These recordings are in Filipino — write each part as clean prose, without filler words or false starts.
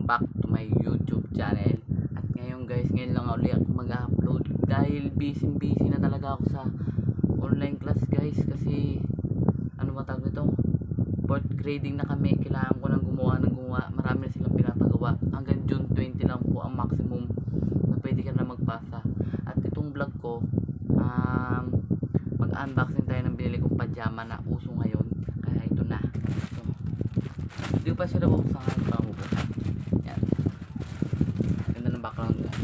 back to my YouTube channel. At ngayon guys, ngayon lang ulit ako mag-upload dahil busy na talaga ako sa online class guys, kasi ano ba tawag nito, fourth grading na kami. Kailangan ko nang gumawa, marami na silang pinapagawa. Hanggang June 20 lang po ang maximum na pwede ka na magpasa. At itong vlog ko, mag-unboxing tayo ng binili kong pajama na uso ngayon. Kaya ito na, ito. Hindi ko pa siya nabuksan, ngayon pa ako. Yan, ganda ng background guys.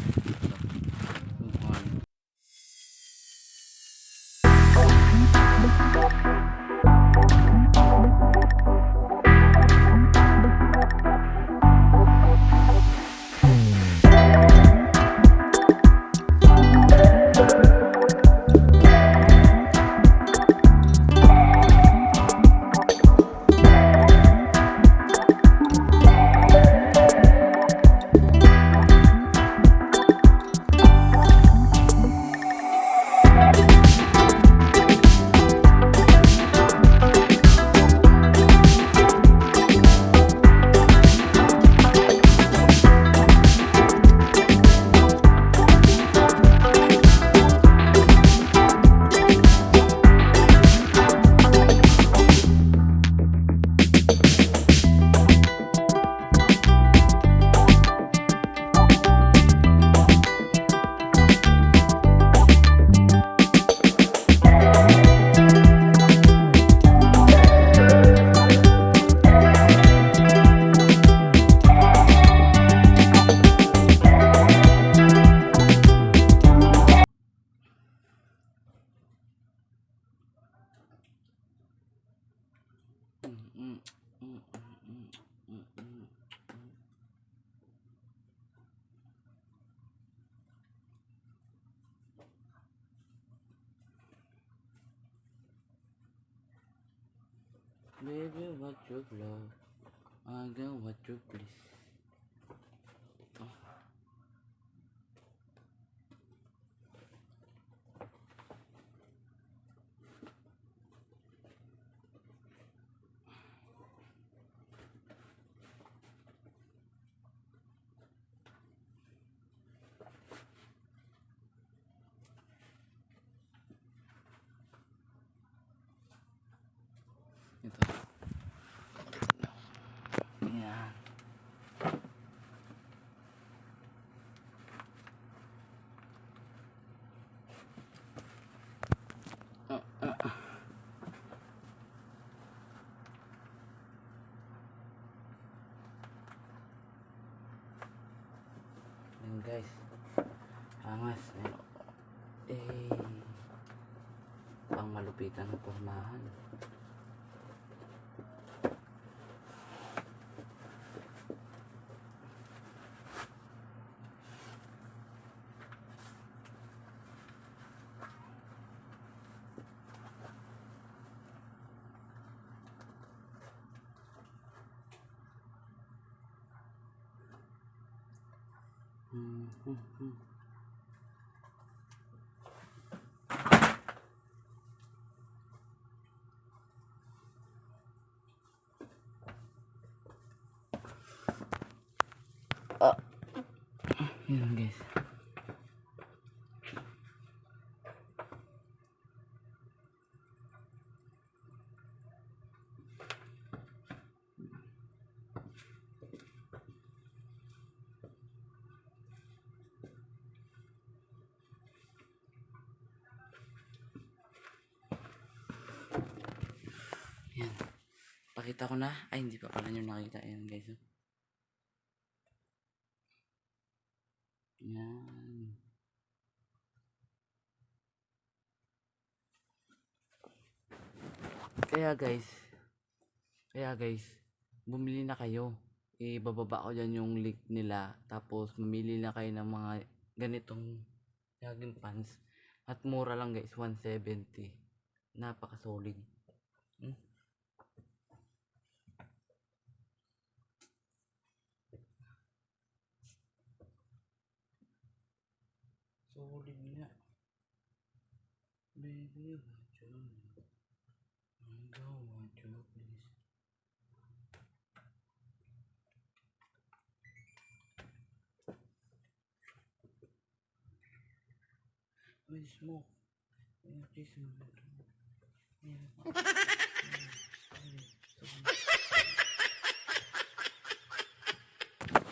Baby, what you love, I got what you please. Oh. Ito. Yan. Yan guys. Angas. Pang malupitan ng pormahan. Yan guys. Yan. Pakita ko na. Ay, hindi pa pala nyo nakita. Ayan guys. Yan. Kaya guys, bumili na kayo. Ibababa ko dyan yung link nila. Tapos, mamili na kayo ng mga ganitong jogging pants. At mura lang guys, 170. Napaka solid. Solid nga. Baby, what you love, I got what you please. Bilis mo. Ayan, please. Ayan.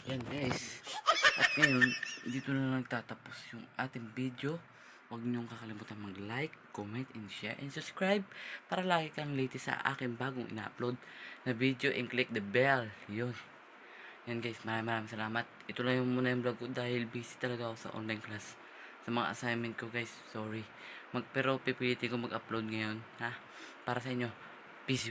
Yan guys. At ngayon, dito na nagtatapos yung ating video. Huwag niyong kakalimutan mag-like, comment, and share, and subscribe para lagi kang latest sa aking bagong ina-upload na video, and click the bell. Yun. Yan guys, maraming salamat. Ito lang yung muna yung vlog ko dahil busy talaga ako sa online class. Sa mga assignment ko guys, sorry. Pero pipilitin ko mag-upload ngayon, ha? Para sa inyo.